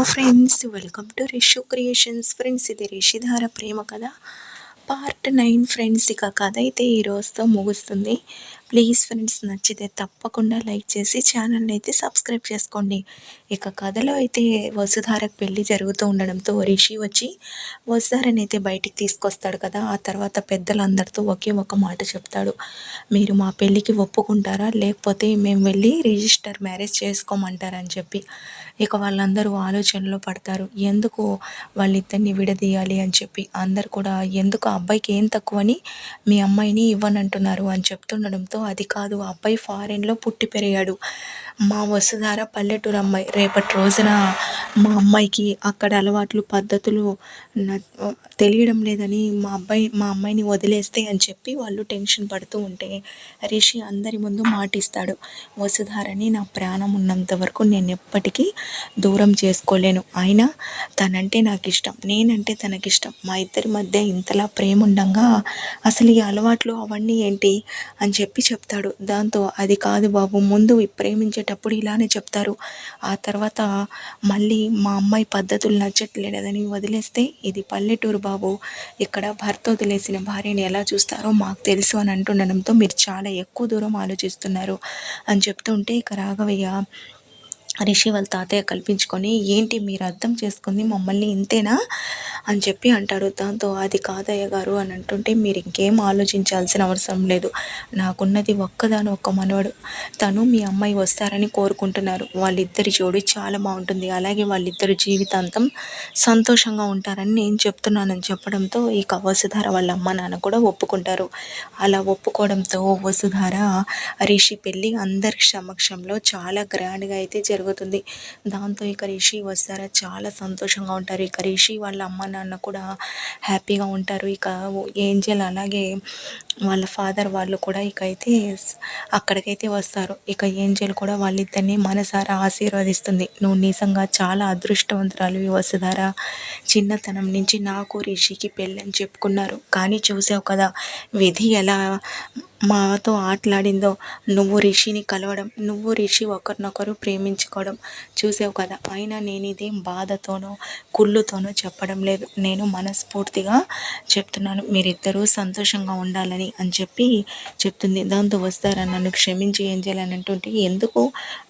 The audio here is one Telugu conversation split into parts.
Friends, welcome to Rishu creations. Friends, ఇది రిషిధార ప్రేమ కథ పార్ట్ 9. ఫ్రెండ్స్, ఇక కథ అయితే ఈ రోజుతో ముగుస్తుంది. ప్లీజ్ ఫ్రెండ్స్, నచ్చితే తప్పకుండా లైక్ చేసి ఛానల్ని అయితే సబ్స్క్రైబ్ చేసుకోండి. ఇక కథలో అయితే వసుధారకు పెళ్ళి జరుగుతూ ఉండడంతో రిషి వచ్చి వసుధారని అయితే బయటికి తీసుకొస్తాడు కదా. ఆ తర్వాత పెద్దలందరితో ఒకే ఒక మాట చెప్తాడు, మీరు మా పెళ్ళికి ఒప్పుకుంటారా లేకపోతే మేము వెళ్ళి రిజిస్టర్ మ్యారేజ్ చేసుకోమంటారని చెప్పి. ఇక వాళ్ళందరూ ఆలోచనలో పడతారు, ఎందుకు వాళ్ళిద్దరిని విడదీయాలి అని చెప్పి. అందరు కూడా ఎందుకు ఆ అబ్బాయికి ఏం తక్కువని మీ అమ్మాయిని ఇవ్వనంటున్నారు అని చెప్తుండడంతో, అది కాదు, ఆ అబ్బాయి ఫారెన్లో పుట్టి పెరిగాడు, మా వసుధార పల్లెటూరు అమ్మాయి. రేపటి రోజున మా అమ్మాయికి అక్కడ అలవాట్లు పద్ధతులు తెలియడం లేదని మా అమ్మాయిని వదిలేస్తే అని చెప్పి వాళ్ళు టెన్షన్ పడుతూ ఉంటే, రిషి అందరి ముందు మాటిస్తాడు, వసుధారని నా ప్రాణం ఉన్నంత వరకు నేను ఎప్పటికీ దూరం చేసుకోలేను. అయినా తనంటే నాకు ఇష్టం, నేనంటే తనకిష్టం. మా ఇద్దరి మధ్య ఇంతలా ప్రేమ ఉండంగా అసలు ఈ అలవాట్లు అవన్నీ ఏంటి అని చెప్పి చెప్తాడు. దాంతో, అది కాదు బాబు, ముందు ప్రేమించేటప్పుడు ఇలానే చెప్తారు, ఆ తర్వాత మళ్ళీ మా అమ్మాయి పద్ధతులు నచ్చట్లేదని వదిలేస్తే, ఇది పల్లెటూరు బాబు, ఇక్కడ భర్త వదిలేసిన భార్యని ఎలా చూస్తారో మాకు తెలుసు అని అంటుండడంతో, మీరు చాలా ఎక్కువ దూరం ఆలోచిస్తున్నారు అని చెప్తుంటే, ఇక రాఘవయ్య రిషి వాళ్ళ తాతయ్య కల్పించుకొని, ఏంటి మీరు అర్థం చేసుకుంది మమ్మల్ని ఇంతేనా అని చెప్పి అంటాడు. దాంతో, అది కాదయ్య గారు అని అంటుంటే, మీరు ఇంకేం ఆలోచించాల్సిన అవసరం లేదు, నాకున్నది ఒక్క మనవడు, తను మీ అమ్మాయి వస్తారని కోరుకుంటున్నారు. వాళ్ళిద్దరి జోడి చాలా బాగుంటుంది, అలాగే వాళ్ళిద్దరు జీవితాంతం సంతోషంగా ఉంటారని నేను చెప్తున్నానని చెప్పడంతో, ఇక వసుధార వాళ్ళ అమ్మ నాన్న కూడా ఒప్పుకుంటారు. అలా ఒప్పుకోవడంతో వసుధార రిషి పెళ్ళి అందరి సమక్షంలో చాలా గ్రాండ్గా అయితే జరుగుతుంది. దాంతో ఇక రిషి వస్తారా చాలా సంతోషంగా ఉంటారు. ఇక రిషి వాళ్ళ అమ్మ నాన్న కూడా హ్యాపీగా ఉంటారు. ఇక ఏంజెల్ అలాగే వాళ్ళ ఫాదర్ వాళ్ళు కూడా ఇక అయితే అక్కడికైతే వస్తారు. ఇక ఏంజెల్ కూడా వాళ్ళిద్దరిని మనసారా ఆశీర్వదిస్తుంది, నువ్వు నిజంగా చాలా అదృష్టవంతురాలు వసుధార, చిన్నతనం నుంచి నాకు రిషికి పెళ్ళని చెప్పుకున్నారు, కానీ చూసావు కదా విధి ఎలా మాతో ఆటలాడిందో. నువ్వు రిషిని కలవడం, నువ్వు రిషి ఒకరినొకరు ప్రేమించుకోవడం చూసావు కదా. అయినా నేను ఇదేం బాధతోనో కుళ్ళుతోనో చెప్పడం లేదు, నేను మనస్ఫూర్తిగా చెప్తున్నాను, మీరిద్దరూ సంతోషంగా ఉండాలని అని చెప్పి చెప్తుంది. దాంతో వస్తారా, నన్ను క్షమించి ఏం చేయాలని అంటుంటే, ఎందుకు,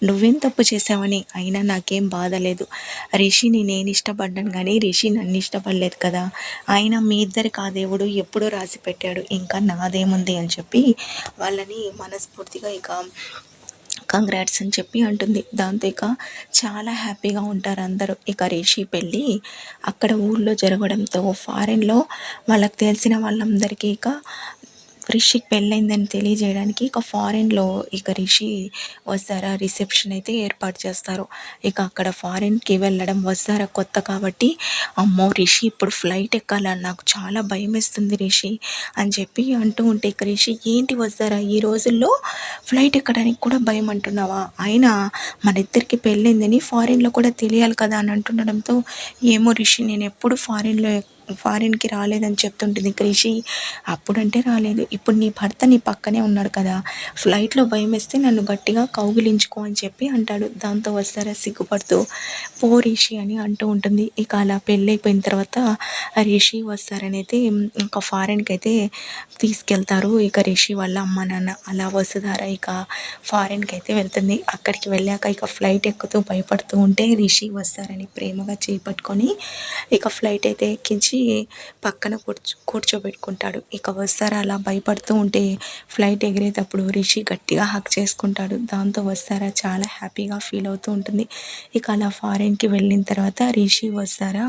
నువ్వేం తప్పు చేసావని. అయినా నాకేం బాధ లేదు, రిషిని నేను ఇష్టపడ్డాను కానీ రిషి నన్ను ఇష్టపడలేదు కదా, అయినా మీ ఇద్దరికి ఆ దేవుడు ఎప్పుడూ రాసి పెట్టాడు, ఇంకా నాదేముంది అని చెప్పి వాళ్ళని మనస్ఫూర్తిగా ఇక కంగ్రాట్స్ అని చెప్పి అంటుంది. దాంతో ఇక చాలా హ్యాపీగా ఉంటారు అందరూ. ఇక రిషి పెళ్ళి అక్కడ ఊళ్ళో జరగడంతో ఫారెన్లో వాళ్ళకి తెలిసిన వాళ్ళందరికీ ఇక రిషికి పెళ్ళైందని తెలియజేయడానికి ఇక ఫారెన్లో ఇక రిషి వస్తారా రిసెప్షన్ అయితే ఏర్పాటు చేస్తారు. ఇక అక్కడ ఫారెన్కి వెళ్ళడం వస్తారా కొత్త కాబట్టి, అమ్మో రిషి ఇప్పుడు ఫ్లైట్ ఎక్కాలని నాకు చాలా భయం వేస్తుంది రిషి అని చెప్పి అంటూ ఉంటే, ఇక రిషి ఏంటి వస్తారా ఈ రోజుల్లో ఫ్లైట్ ఎక్కడానికి కూడా భయం అంటున్నావా, అయినా మన ఇద్దరికి పెళ్ళిందని ఫారిన్లో కూడా తెలియాలి కదా అని అంటుండడంతో, ఏమో రిషి నేను ఎప్పుడు ఫారిన్కి రాలేదని చెప్తుంటుంది. ఇక రిషి, అప్పుడంటే రాలేదు, ఇప్పుడు నీ భర్త నీ పక్కనే ఉన్నాడు కదా, ఫ్లైట్లో భయం వేస్తే నన్ను గట్టిగా కౌగిలించుకో అని చెప్పి అంటాడు. దాంతో వస్తారా సిగ్గుపడుతూ, పో రిషి అని అంటూ ఉంటుంది. ఇక అలా పెళ్ళైపోయిన తర్వాత రిషి వస్తారని అయితే ఇంకా ఫారెన్కి అయితే తీసుకెళ్తారు ఇక రిషి వాళ్ళ అమ్మ నాన్న. అలా వసుధార ఇక ఫారెన్కి అయితే వెళ్తుంది. అక్కడికి వెళ్ళాక ఇక ఫ్లైట్ ఎక్కుతూ భయపడుతూ ఉంటే, రిషి వస్తారని ప్రేమగా చేపట్టుకొని ఇక ఫ్లైట్ అయితే ఎక్కించి పక్కన కూర్చోబెట్టుకుంటాడు. ఇక వస్తారా అలా భయపడుతూ ఉంటే ఫ్లైట్ ఎగిరేటప్పుడు రిషి గట్టిగా హక్ చేసుకుంటాడు. దాంతో వస్తారా చాలా హ్యాపీగా ఫీల్ అవుతూ ఉంటుంది. ఇక అలా ఫారెన్కి వెళ్ళిన తర్వాత రిషి వస్తారా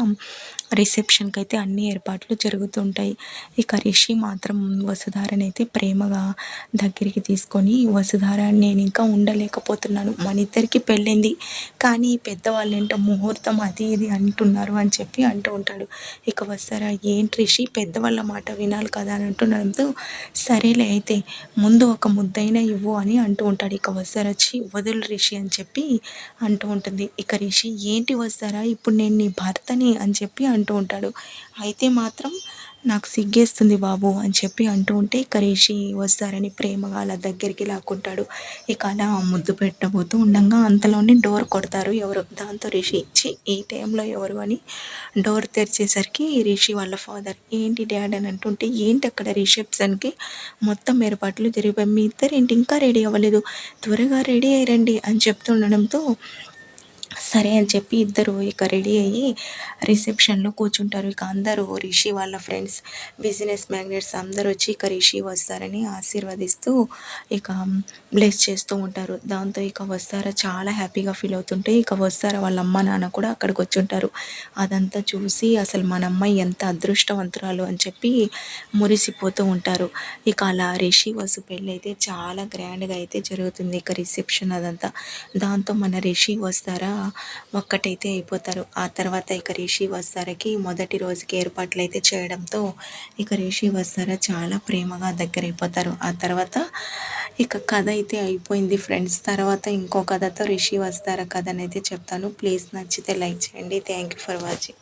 రిసెప్షన్కి అయితే అన్ని ఏర్పాట్లు జరుగుతుంటాయి. ఇక రిషి మాత్రం వసుధారని అయితే ప్రేమగా దగ్గరికి తీసుకొని, వసుధార నేను ఇంకా ఉండలేకపోతున్నాను, మన ఇద్దరికి పెళ్ళింది కానీ పెద్దవాళ్ళు ఏంటో ముహూర్తం అది ఇది అంటున్నారు అని చెప్పి అంటూ ఉంటాడు. ఇక వస్తారా, ఏంటి రిషి పెద్దవాళ్ళ మాట వినాలి కదా అని అంటుండడంతో, సరేలే అయితే ముందు ఒక ముద్దైనా ఇవ్వు అని అంటూ ఉంటాడు. ఇక వస్తారా, వచ్చి వదులు రిషి అని చెప్పి అంటూ ఉంటుంది. ఇక రిషి, ఏంటి వస్తారా ఇప్పుడు నేను నీ భర్తని అని చెప్పి అంటూ ఉంటాడు. అయితే మాత్రం నాకు సిగ్గేస్తుంది బాబు అని చెప్పి అంటూ ఉంటే ఇక రిషి వస్తారని ప్రేమగా అలా దగ్గరికి లాక్కుంటాడు. ఇక అలా ముద్దు పెట్టబోతూ ఉండంగా అంతలోనే డోర్ కొడతారు ఎవరో. దాంతో రిషి ఛీ ఈ టైంలో ఎవరు అని డోర్ తెరిచేసరికి రిషి వాళ్ళ ఫాదర్. ఏంటి డాడ్ అని అంటుంటే ఏంటి అక్కడ రిసెప్షన్కి మొత్తం ఏర్పాట్లు జరిగిపోయి మీ ఇద్దరేంటి ఇంకా రెడీ అవ్వలేదు, త్వరగా రెడీ అయ్యండి అని చెప్తుండడంతో సరే అని చెప్పి ఇద్దరు ఇక రెడీ అయ్యి రిసెప్షన్లో కూర్చుంటారు. ఇక అందరూ రిషి వాళ్ళ ఫ్రెండ్స్, బిజినెస్ మ్యాగ్నెట్స్ అందరూ వచ్చి ఇక రిషి వస్తారని ఆశీర్వదిస్తూ ఇక బ్లెస్ చేస్తూ ఉంటారు. దాంతో ఇక వస్తారా చాలా హ్యాపీగా ఫీల్ అవుతుంటే ఇక వస్తారా వాళ్ళ అమ్మ నాన్న కూడా అక్కడికి వచ్చి ఉంటారు. అదంతా చూసి అసలు మన అమ్మాయి ఎంత అదృష్టవంతురాలు అని చెప్పి మురిసిపోతూ ఉంటారు. ఇక అలా రిషి వసు పెళ్ళి అయితే చాలా గ్రాండ్గా అయితే జరుగుతుంది. ఇక రిసెప్షన్ అదంతా. దాంతో మన రిషి వస్తారా ఒక్కటైతే అయిపోతారు. ఆ తర్వాత ఇక రిషి వస్తారకి మొదటి రోజుకి ఏర్పాట్లు అయితే చేయడంతో ఇక రిషి వస్తారా చాలా ప్రేమగా దగ్గరైపోతారు. ఆ తర్వాత ఇక కథ అయితే అయిపోయింది ఫ్రెండ్స్. తర్వాత ఇంకో కథతో రిషి వస్తారా కథనైతే చెప్తాను. ప్లీజ్ నచ్చితే లైక్ చేయండి. Thank you for watching.